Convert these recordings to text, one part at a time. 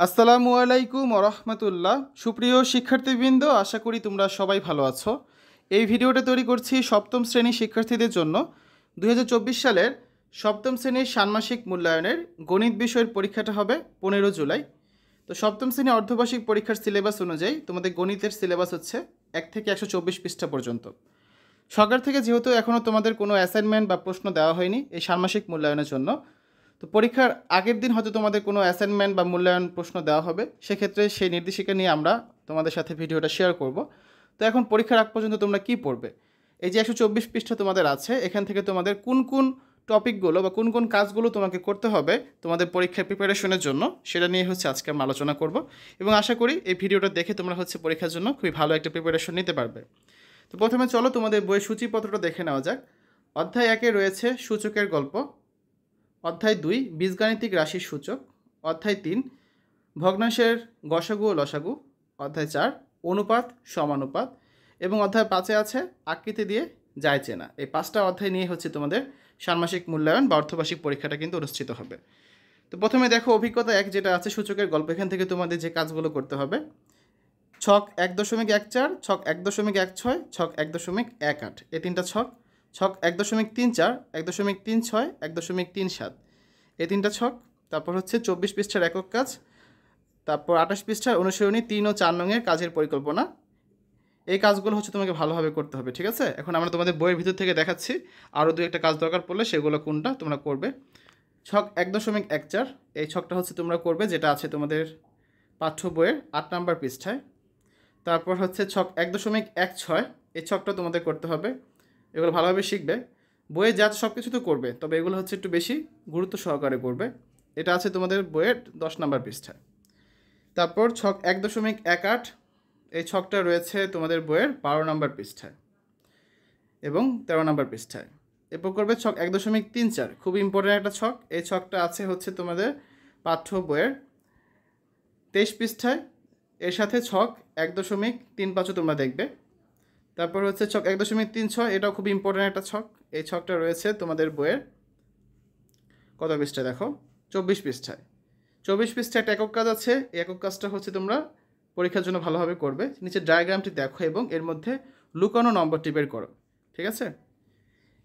আসসালামু আলাইকুম ওরহমতুল্লাহ। সুপ্রিয় শিক্ষার্থীবৃন্দ, আশা করি তোমরা সবাই ভালো আছো। এই ভিডিওটা তৈরি করছি সপ্তম শ্রেণীর শিক্ষার্থীদের জন্য। 2024 সালের সপ্তম শ্রেণীর ষান্মাসিক মূল্যায়নের গণিত বিষয়ের পরীক্ষাটা হবে 15 জুলাই। তো সপ্তম শ্রেণী অর্ধবার্ষিক পরীক্ষার সিলেবাস অনুযায়ী তোমাদের গণিতের সিলেবাস হচ্ছে 1 থেকে 124 পৃষ্ঠা পর্যন্ত। সরকার থেকে যেহেতু এখনও তোমাদের কোনো অ্যাসাইনমেন্ট বা প্রশ্ন দেওয়া হয়নি এই ষান্মাসিক মূল্যায়নের জন্য, তো পরীক্ষার আগের দিন হয়তো তোমাদের কোনো অ্যাসাইনমেন্ট বা মূল্যায়ন প্রশ্ন দেওয়া হবে, সেক্ষেত্রে সেই নির্দেশিকা নিয়ে আমরা তোমাদের সাথে ভিডিওটা শেয়ার করব। তো এখন পরীক্ষার আগ পর্যন্ত তোমরা কি পড়বে, এই যে 124 পৃষ্ঠা তোমাদের আছে, এখান থেকে তোমাদের কোন কোন টপিকগুলো বা কোন কোন কাজগুলো তোমাকে করতে হবে তোমাদের পরীক্ষার প্রিপারেশনের জন্য, সেটা নিয়ে হচ্ছে আজকে আমরা আলোচনা করব। এবং আশা করি এই ভিডিওটা দেখে তোমরা হচ্ছে পরীক্ষার জন্য খুবই ভালো একটা প্রিপারেশন নিতে পারবে। তো প্রথমে চলো তোমাদের বইয়ের সূচিপত্রটা দেখে নেওয়া যাক। অধ্যায় 1-এ রয়েছে সূচকের গল্প, অধ্যায় 2 বীজগাণিতিক রাশির সূচক, অধ্যায় 3 ভগ্নাংশের গসাগু ও লসাগু, অধ্যায় 4 অনুপাত সমানুপাত, এবং অধ্যায় 5-এ আছে আকৃতি দিয়ে যায় চেনা। এই 5টা অধ্যায় নিয়ে হচ্ছে তোমাদের ষান্মাসিক মূল্যায়ন বা অর্ধবার্ষিক পরীক্ষাটা কিন্তু অনুষ্ঠিত হবে। তো প্রথমে দেখো অভিজ্ঞতা 1 যেটা আছে সূচকের গল্প, এখান থেকে তোমাদের যে কাজগুলো করতে হবে: ছক 1.14, ছক 1.16, ছক 1.18, এই তিনটা ছক, ছক 1.34, 1.36, 1.37, এই তিনটা ছক, তারপর হচ্ছে 24 পৃষ্ঠার একক কাজ, তারপর 28 পৃষ্ঠার অনুসরণী 3 ও 4 নংয়ের কাজের পরিকল্পনা। এই কাজগুলো হচ্ছে তোমাকে ভালোভাবে করতে হবে, ঠিক আছে? এখন আমরা তোমাদের বইয়ের ভিতর থেকে দেখাচ্ছি, আরও দু একটা কাজ দরকার পড়লে সেগুলো কোনটা তোমরা করবে। ছক 1.14, এই ছকটা হচ্ছে তোমরা করবে যেটা আছে তোমাদের পাঠ্য বইয়ের 8 নম্বর পৃষ্ঠায়। তারপর হচ্ছে ছক 1.16, এই ছকটা তোমাদের করতে হবে। এগুলো ভালোভাবে শিখবে, বইয়ে যা সব কিছু তো করবে, তবে এগুলো হচ্ছে একটু বেশি গুরুত্ব সহকারে করবে। এটা আছে তোমাদের বইয়ের 10 নম্বর পৃষ্ঠায়। তারপর ছক 1.18, এই ছকটা রয়েছে তোমাদের বইয়ের 12 নম্বর পৃষ্ঠায় এবং 13 নম্বর পৃষ্ঠায়। এরপর করবে ছক 1.34, খুব ইম্পর্ট্যান্ট একটা ছক, এই ছকটা আছে হচ্ছে তোমাদের পাঠ্য বইয়ের 23 পৃষ্ঠায়। এর সাথে ছক 1.35 তোমরা দেখবে। তারপর হচ্ছে ছক 1.36, এটাও খুব ইম্পর্ট্যান্ট একটা ছক, এই ছকটা রয়েছে তোমাদের বইয়ের কত পৃষ্ঠায় দেখো, 24 পৃষ্ঠায়। 24 পৃষ্ঠায় একটা একক কাজ আছে, এই একক কাজটা হচ্ছে তোমরা পরীক্ষার জন্য ভালোভাবে করবে। নিচে ডায়াগ্রামটি দেখো এবং এর মধ্যে লুকানো নম্বরটি বের করো, ঠিক আছে?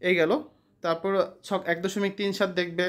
এই গেল। তারপর ছক 1.37 দেখবে,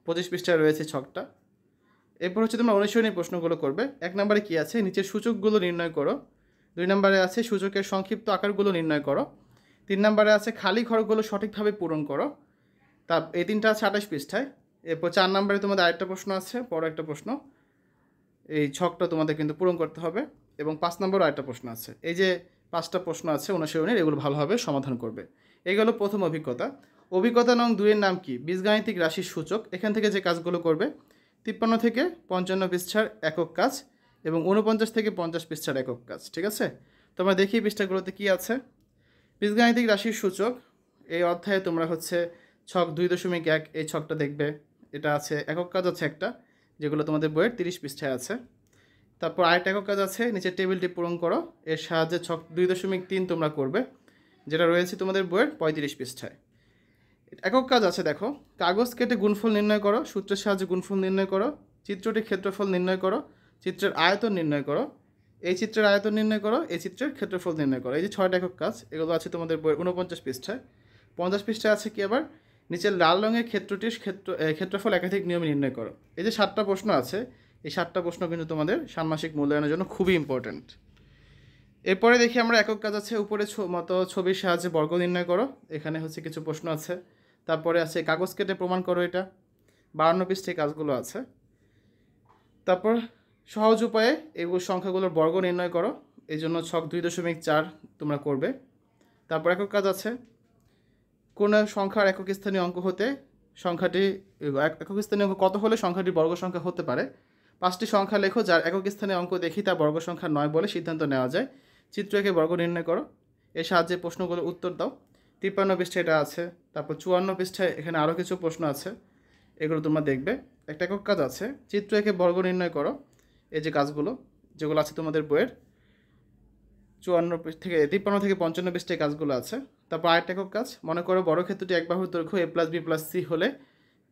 25 পৃষ্ঠায় রয়েছে ছকটা। এরপর হচ্ছে তোমরা অনুসরণী প্রশ্নগুলো করবে। 1 নম্বরে কী আছে, নিচের সূচকগুলো নির্ণয় করো। 2 নম্বরে আছে সূচকের সংক্ষিপ্ত আকারগুলো নির্ণয় করো। 3 নম্বরে আছে খালি ঘরগুলো সঠিকভাবে পূরণ করো। এই তিনটা আছে 28 পৃষ্ঠায়। এরপর 4 নম্বরে তোমাদের আরেকটা প্রশ্ন আছে, বড় একটা প্রশ্ন, এই ছকটা তোমাদের কিন্তু পূরণ করতে হবে। এবং 5 নম্বরও আরেকটা প্রশ্ন আছে। এই যে 5টা প্রশ্ন আছে অনুসরণের, এগুলো ভালোভাবে সমাধান করবে। এই গেল প্রথম অভিজ্ঞতা। অভিজ্ঞতা নং 2-এর নাম কি, বীজগাণিতিক রাশির সূচক। এখান থেকে যে কাজগুলো করবে 53 থেকে 55 পৃষ্ঠার একক কাজ এবং 49 থেকে 50 পৃষ্ঠার একক কাজ, ঠিক আছে? তোমরা দেখি পৃষ্ঠাগুলোতে কি আছে। বীজগাণিতিক রাশির সূচক, এই অধ্যায়ে তোমরা হচ্ছে ছক 2.1, এই ছকটা দেখবে। এটা আছে একক কাজ আছে একটা, যেগুলো তোমাদের বইয়ের 30 পৃষ্ঠায় আছে। তারপর আরেকটা একক কাজ আছে, নিচের টেবিলটি পূরণ করো, এর সাহায্যে ছক 2.3 তোমরা করবে, যেটা রয়েছে তোমাদের বইয়ের 35 পৃষ্ঠায়। একক কাজ আছে দেখো, কাগজ কেটে গুণফল নির্ণয় করো, সূত্রের সাহায্যে গুণফল নির্ণয় করো, চিত্রটির ক্ষেত্রফল নির্ণয় করো, চিত্রের আয়তন নির্ণয় করো, এই চিত্রের আয়তন নির্ণয় করো, এই চিত্রের ক্ষেত্রফল নির্ণয় করো। এই যে 6টা একক কাজ, এগুলো আছে তোমাদের বইয়ের 49 পৃষ্ঠায়। 50 পৃষ্ঠায় আছে কি আবার, নিচের লাল রঙের ক্ষেত্রটির ক্ষেত্রফল একাধিক নিয়মে নির্ণয় করো। এই যে 7টা প্রশ্ন আছে, এই 7টা প্রশ্ন কিন্তু তোমাদের ষান্মাসিক মূল্যায়নের জন্য খুবই ইম্পর্ট্যান্ট। এরপরে দেখি আমরা একক কাজ আছে, উপরে মতো ছবির সাহায্যে বর্গ নির্ণয় করো, এখানে হচ্ছে কিছু প্রশ্ন আছে। তারপরে আছে কাগজ কেটে প্রমাণ করো, এটা 52 পৃষ্ঠায় কাজগুলো আছে। তারপর সহজ উপায়ে এগুলো সংখ্যাগুলোর বর্গ নির্ণয় করো, এই জন্য ছক 2.4 তোমরা করবে। তারপর একক কাজ আছে, কোন সংখ্যার একক স্থানীয় অঙ্ক হতে সংখ্যাটি একক স্থানীয় অঙ্ক কত হলে সংখ্যাটি বর্গ সংখ্যা হতে পারে। 5টি সংখ্যা লেখো যার একক স্থানীয় অঙ্ক দেখি তা বর্গ সংখ্যা নয় বলে সিদ্ধান্ত নেওয়া যায়। চিত্র একে বর্গ নির্ণয় করো, এর সাহায্যে প্রশ্নগুলো উত্তর দাও। 53 পৃষ্ঠায় এটা আছে। তারপর 54 পৃষ্ঠায় এখানে আরও কিছু প্রশ্ন আছে, এগুলো তোমরা দেখবে। একটা একক কাজ আছে, চিত্র একে বর্গ নির্ণয় করো, এই যে কাজগুলো যেগুলো আছে তোমাদের বইয়ের 53 থেকে 55 পৃষ্ঠায় কাজগুলো আছে। তারপর আরেকটা একক কাজ, মনে করো বর্গক্ষেত্রটি এক বাহুর দৈর্ঘ্য a+b+c হলে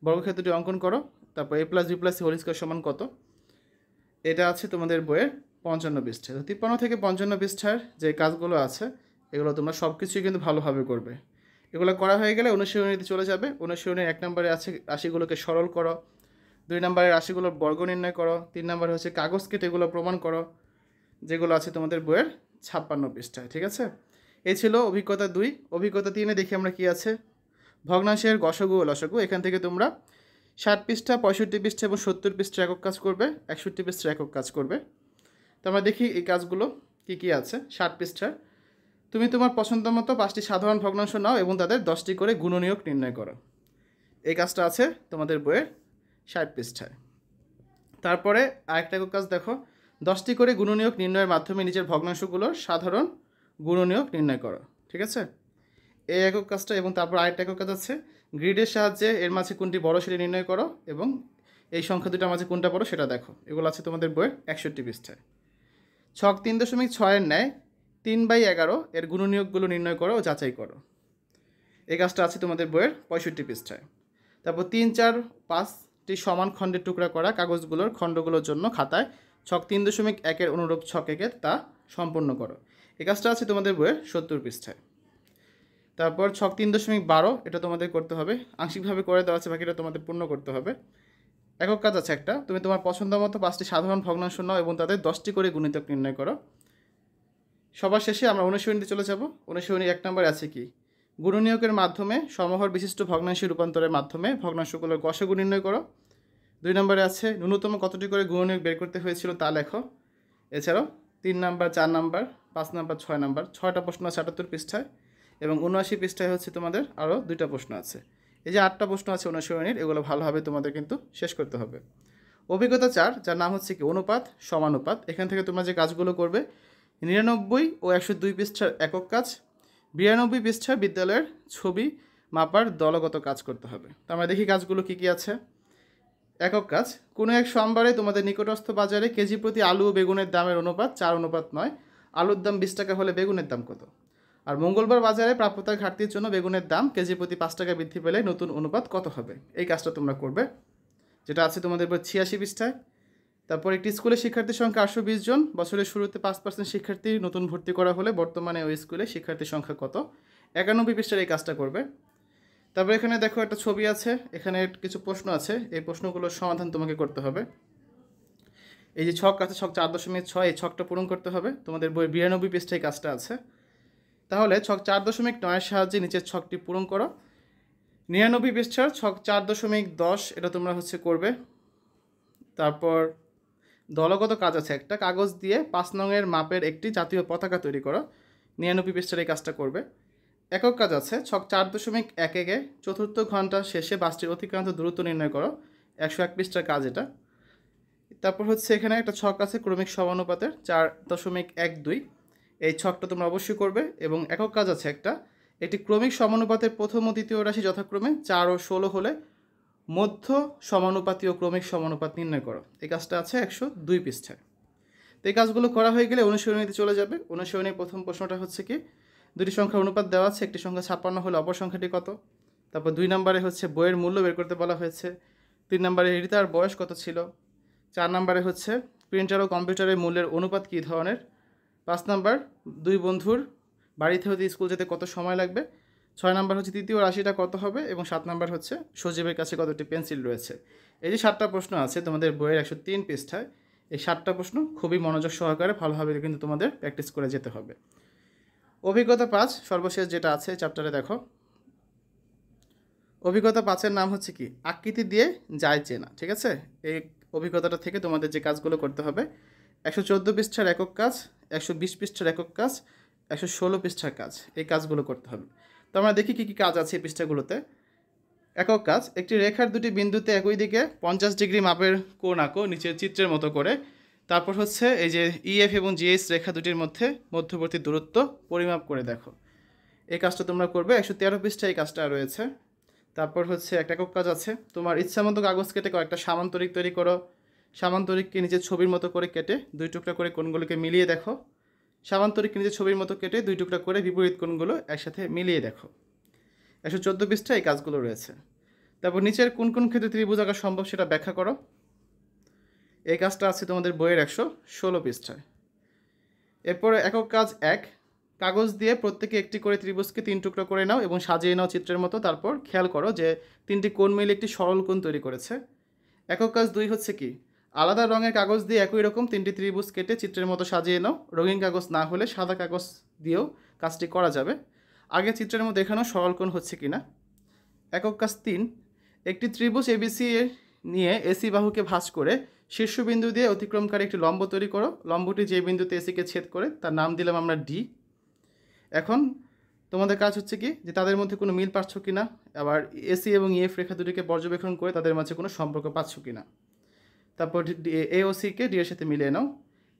বর্গক্ষেত্রটি অঙ্কন করো। তারপর a+b+c হোল স্কয়ার সমান কত। এটা আছে তোমাদের বইয়ের 55 পৃষ্ঠা। তো 53 থেকে 55 পৃষ্ঠার যে কাজগুলো আছে এগুলো তোমরা সব কিছুই কিন্তু ভালোভাবে করবে। এগুলো করা হয়ে গেলে অনুশীলনীতে চলে যাবে। অনুশীলনীর 1 নম্বরে আছে রাশিগুলোকে সরল করো, 2 নম্বরে রাশিগুলোর বর্গ নির্ণয় করো, 3 নম্বরে হচ্ছে কাগজ কেটে এগুলো প্রমাণ করো, যেগুলো আছে তোমাদের বইয়ের 56 পৃষ্ঠায়। ঠিক আছে, এই ছিল অভিজ্ঞতা 2। অভিজ্ঞতা 3-এ দেখি আমরা কি আছে। ভগ্নাংশের গসাগু ও লসাগু। এখান থেকে তোমরা 60 পৃষ্ঠা, 65 পৃষ্ঠা এবং 70 পৃষ্ঠা একক কাজ করবে, 61 পৃষ্ঠা একক কাজ করবে। তো আমরা দেখি এই কাজগুলো কি কি আছে। 60 পৃষ্ঠার তুমি তোমার পছন্দ মতো 5টি সাধারণ ভগ্নাংশ নাও এবং তাদের 10টি করে গুণনীয়ক নির্ণয় করো। এই কাজটা আছে তোমাদের বইয়ের 60 পৃষ্ঠায়। তারপরে আরেকটা একক কাজ দেখো, 10টি করে গুণনীয়ক নির্ণয়ের মাধ্যমে নিজের ভগ্নাংশগুলোর সাধারণ গুণনীয়ক নির্ণয় করো। ঠিক আছে, এই একক কাজটা। এবং তারপর আরেকটা একক কাজ আছে, গ্রিডের সাহায্যে এর মাঝে কোনটি বড় সেটি নির্ণয় করো এবং এই সংখ্যা দুটার মাঝে কোনটা বড় সেটা দেখো। এগুলো আছে তোমাদের বইয়ের 61 পৃষ্ঠায়। ছক 3.6-এর ন্যায় 3/11 এর গুণনীয়কগুলো নির্ণয় করো ও যাচাই করো। এই কাজটা আছে তোমাদের বইয়ের 65 পৃষ্ঠায়। তারপর 3, 4, 5টি সমান খণ্ডের টুকরা করা কাগজগুলোর খণ্ডগুলোর জন্য খাতায় ছক 3.1-এর অনুরূপ ছক এঁকে তা সম্পন্ন করো। এই কাজটা আছে তোমাদের বইয়ের 70 পৃষ্ঠায়। তারপর ছক 3.12 এটা তোমাদের করতে হবে, আংশিকভাবে করে দেওয়া আছে, বাকিটা তোমাদের পূর্ণ করতে হবে। একক কাজ আছে একটা, তুমি তোমার পছন্দ মতো 5টি সাধারণ ভগ্নাংশ নাও এবং তাদের 10টি করে গুণিতক নির্ণয় করো। সবার শেষে আমরা অনুশীলনীতে চলে যাব। অনুশীলনী 1 নম্বরে আছে কি, গুণনীয়কের মাধ্যমে সমহর বিশিষ্ট ভগ্নাংশে রূপান্তরের মাধ্যমে ভগ্নাংশগুলোর গসাগু নির্ণয় করো। 2 নম্বরে আছে ন্যূনতম কতটি করে গুণনীয়ক বের করতে হয়েছিল তা লেখো। এছাড়াও 3 নাম্বার, 4 নাম্বার, 5 নাম্বার, 6 নাম্বার 6টা প্রশ্ন আছে 78 পৃষ্ঠায় এবং 79 পৃষ্ঠায় হচ্ছে তোমাদের আরও 2টা প্রশ্ন আছে। এই যে 8টা প্রশ্ন আছে অনুশীলনীর, এগুলো ভালোভাবে তোমাদের কিন্তু শেষ করতে হবে। অভিজ্ঞতা 4, যার নাম হচ্ছে কি অনুপাত সমানুপাত। এখান থেকে তোমরা যে কাজগুলো করবে, 99 ও 102 পৃষ্ঠার একক কাজ, 92 পৃষ্ঠার বিদ্যালয়ের ছবি মাপার দলগত কাজ করতে হবে। তো আমরা দেখি কাজগুলো কি কি আছে। একক কাজ, কোনো এক সোমবারে তোমাদের নিকটস্থ বাজারে কেজি প্রতি আলু ও বেগুনের দামের অনুপাত 4:9। আলুর দাম 20 টাকা হলে বেগুনের দাম কত? আর মঙ্গলবার বাজারে প্রাপ্যতার ঘাটতির জন্য বেগুনের দাম কেজি প্রতি 5 টাকা বৃদ্ধি পেলে নতুন অনুপাত কত হবে? এই কাজটা তোমরা করবে, যেটা আছে তোমাদের 86 পৃষ্ঠায়। তারপর একটি স্কুলের শিক্ষার্থীর সংখ্যা 820 জন, বছরের শুরুতে 5% শিক্ষার্থী নতুন ভর্তি করা হলে বর্তমানে ওই স্কুলে শিক্ষার্থীর সংখ্যা কত? 91 পৃষ্ঠার এই কাজটা করবে। তারপর এখানে দেখো একটা ছবি আছে, এখানে কিছু প্রশ্ন আছে, এই প্রশ্নগুলোর সমাধান তোমাকে করতে হবে। এই যে ছক আছে, ছক 4.6, এই ছকটা পূরণ করতে হবে। তোমাদের বই 92 পৃষ্ঠায় কাজটা আছে। তাহলে ছক 4.9-এর সাহায্যে নিচের ছকটি পূরণ করো। 99 পৃষ্ঠার ছক 4.10 এটা তোমরা হচ্ছে করবে। তারপর দলগত কাজ আছে একটা, কাগজ দিয়ে 5 নংয়ের মাপের একটি জাতীয় পতাকা তৈরি করো। 99 পৃষ্ঠার এই কাজটা করবে। একক কাজ আছে ছক 4.11-এ চতুর্থ ঘন্টা শেষে বাসটির অতিক্রান্ত দূরত্ব নির্ণয় করো। 101 পৃষ্ঠার কাজ এটা। তারপর হচ্ছে এখানে একটা ছক আছে ক্রমিক সমানুপাতের 4.12, এই ছকটা তোমরা অবশ্যই করবে। এবং একক কাজ আছে একটা, এটি ক্রমিক সমানুপাতের প্রথম ও দ্বিতীয় রাশি যথাক্রমে 4 ও 16 হলে মধ্য সমানুপাতি ও ক্রমিক সমানুপাত নির্ণয় করো। এই কাজটা আছে 102 পৃষ্ঠায়। তো এই কাজগুলো করা হয়ে গেলে অনুশীলনীতে চলে যাবে। অনুশীলনীর প্রথম প্রশ্নটা হচ্ছে কি, দুটি সংখ্যার অনুপাত দেওয়া আছে, একটি সংখ্যা 56 হলে অপর সংখ্যাটি কত? তারপর 2 নম্বরে হচ্ছে বইয়ের মূল্য বের করতে বলা হয়েছে। 3 নম্বরে রিতার বয়স কত ছিল? 4 নম্বরে হচ্ছে প্রিন্টার ও কম্পিউটারের মূল্যের অনুপাত কী ধরনের? 5 নম্বর, 2 বন্ধুর বাড়িতে হতে স্কুল যেতে কত সময় লাগবে? 6 নম্বর হচ্ছে তৃতীয় রাশিটা কত হবে? এবং 7 নম্বর হচ্ছে সজীবের কাছে কতটি পেন্সিল রয়েছে? এই যে 7টা প্রশ্ন আছে তোমাদের বইয়ের 103 পৃষ্ঠায়, এই 7টা প্রশ্ন খুবই মনোযোগ সহকারে ভালোভাবে কিন্তু তোমাদের প্র্যাকটিস করে যেতে হবে। অভিজ্ঞতা 5 সর্বশেষ যেটা আছে চ্যাপ্টারে দেখো। অভিজ্ঞতা 5-এর নাম হচ্ছে কি, আকৃতি দিয়ে যায় চেনা। ঠিক আছে, এই অভিজ্ঞতাটা থেকে তোমাদের যে কাজগুলো করতে হবে, 114 পৃষ্ঠার একক কাজ, 120 পৃষ্ঠার একক কাজ, 116 পৃষ্ঠার কাজ, এই কাজগুলো করতে হবে। তো আমরা দেখি কী কী কাজ আছে এই পৃষ্ঠাগুলোতে। একক কাজ, একটি রেখার দুটি বিন্দুতে একই দিকে 50 ডিগ্রি মাপের কোণ আঁকো নিচের চিত্রের মতো করে। তারপর হচ্ছে এই যে ইএফ এবং জিএস রেখা দুটির মধ্যে মধ্যবর্তী দূরত্ব পরিমাপ করে দেখো। এই কাজটা তোমরা করবে, 113 পৃষ্ঠায় এই কাজটা রয়েছে। তারপর হচ্ছে একটা একক কাজ আছে, তোমার ইচ্ছা মতো কাগজ কেটে কয়েকটা সামান্তরিক তৈরি করো। সামান্তরিককে নিজের ছবির মতো করে কেটে 2 টুকরা করে কোণগুলোকে মিলিয়ে দেখো। সামান্তরিককে নিজের ছবির মতো কেটে 2 টুকরা করে বিপরীত কোণগুলো একসাথে মিলিয়ে দেখো। 114 পৃষ্ঠায় এই কাজগুলো রয়েছে। তারপর নিচের কোন কোন ক্ষেত্রে ত্রিভুজ আঁকা সম্ভব সেটা ব্যাখ্যা করো। এই কাজটা আছে তোমাদের বইয়ের 116 পৃষ্ঠায়। এরপরে একক কাজ 1, কাগজ দিয়ে প্রত্যেকে একটি করে ত্রিভুজকে 3 টুকরো করে নাও এবং সাজিয়ে নাও চিত্রের মতো। তারপর খেয়াল করো যে 3টি কোণ মিলে একটি সরল কোণ তৈরি করেছে। একক কাজ 2 হচ্ছে কি, আলাদা রঙের কাগজ দিয়ে একই রকম 3টি ত্রিভুজ কেটে চিত্রের মতো সাজিয়ে নাও। রঙিন কাগজ না হলে সাদা কাগজ দিয়েও কাজটি করা যাবে। আগে চিত্রের মধ্যে দেখানো সরল কোণ হচ্ছে কিনা। একক কাজ 3, একটি ত্রিভুজ এবিসি নিয়ে এসি বাহুকে ভাঁজ করে শীর্ষবিন্দু দিয়ে অতিক্রমকারী একটি লম্ব তৈরি করো। লম্বটি যে বিন্দুতে এসিকে ছেদ করে তার নাম দিলাম আমরা ডি। এখন তোমাদের কাজ হচ্ছে কি, যে তাদের মধ্যে কোনো মিল পাচ্ছ কিনা, আবার এসি এবং ইএফ রেখা দুটিকে পর্যবেক্ষণ করে তাদের মাঝে কোনো সম্পর্ক পাচ্ছ কিনা। তারপর এ ও সিকে ডি এর সাথে মিলিয়ে নাও।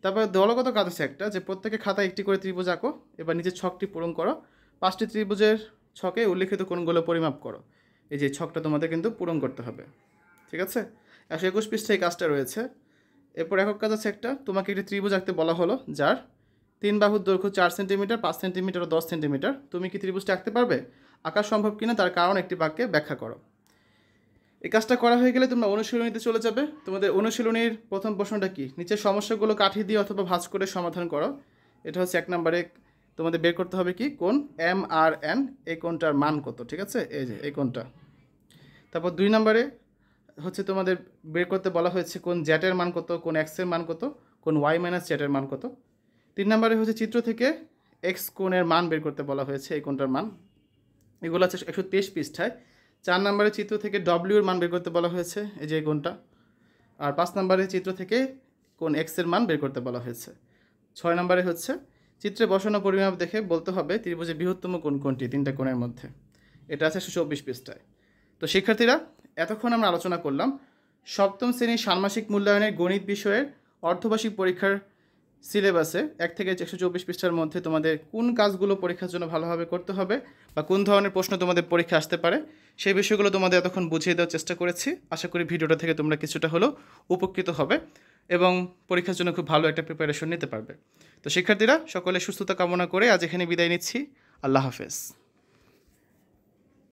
তারপর দলগত কাজ আছে একটা, যে প্রত্যেকে খাতায় একটি করে ত্রিভুজ আঁকো। এবার নিচের ছকটি পূরণ করো। 5টি ত্রিভুজের ছকে উল্লিখিত কোণগুলো পরিমাপ করো। এই যে ছকটা তোমাদের কিন্তু পূরণ করতে হবে, ঠিক আছে। 121 পৃষ্ঠায় এই কাজটা রয়েছে। এরপর একক কাজ আছে একটা, তোমাকে একটি ত্রিভুজ আঁকতে বলা হলো যার 3 বাহুর দৈর্ঘ্য 4 সেন্টিমিটার, 5 সেন্টিমিটার ও 10 সেন্টিমিটার। তুমি কি ত্রিভুজটা আঁকতে পারবে? আঁকা সম্ভব কিনা তার কারণ একটি বাক্যে ব্যাখ্যা করো। এই কাজটা করা হয়ে গেলে তোমরা অনুশীলনীতে চলে যাবে। তোমাদের অনুশীলনীর প্রথম প্রশ্নটা কি, নিচের সমস্যাগুলো কাঠি দিয়ে অথবা ভাঁজ করে সমাধান করো। এটা হচ্ছে 1 নম্বরে তোমাদের বের করতে হবে কি, কোণ MRN, এই কোণটার মান কত, ঠিক আছে, এই যে এই কোণটা। তারপর 2 নম্বরে হচ্ছে তোমাদের বের করতে বলা হয়েছে কোণ জ্যাটের মান কত, কোণ এক্সের মান কত, কোণ ওয়াই মাইনাস জ্যাটের মান কত। 3 নম্বরে হচ্ছে চিত্র থেকে এক্স কোণের মান বের করতে বলা হয়েছে, এই কোণটার মান। এগুলো আছে 123 পৃষ্ঠায়। 4 নম্বরে চিত্র থেকে ডব্লিউর মান বের করতে বলা হয়েছে, এই যে এই কোণটা। আর 5 নম্বরে চিত্র থেকে কোণ এক্সের মান বের করতে বলা হয়েছে। 6 নম্বরে হচ্ছে চিত্রে বসানো পরিমাপ দেখে বলতে হবে ত্রিভুজের বৃহত্তম কোণ কোনটি 3টা কোণের মধ্যে। এটা আছে 124 পৃষ্ঠায়। তো শিক্ষার্থীরা, এতক্ষণ আমরা আলোচনা করলাম সপ্তম শ্রেণীর ষান্মাসিক মূল্যায়নের গণিত বিষয়ের অর্ধবার্ষিক পরীক্ষার সিলেবাসে 1 থেকে 124 পৃষ্ঠার মধ্যে তোমাদের কোন কাজগুলো পরীক্ষার জন্য ভালোভাবে করতে হবে বা কোন ধরনের প্রশ্ন তোমাদের পরীক্ষা আসতে পারে সেই বিষয়গুলো তোমাদের এতক্ষণ বুঝিয়ে দেওয়ার চেষ্টা করেছি। আশা করি ভিডিওটা থেকে তোমরা কিছুটা হলেও উপকৃত হবে এবং পরীক্ষার জন্য খুব ভালো একটা প্রিপারেশন নিতে পারবে। তো শিক্ষার্থীরা, সকলে সুস্থতা কামনা করে আজ এখানে বিদায় নিচ্ছি। আল্লাহ হাফেজ।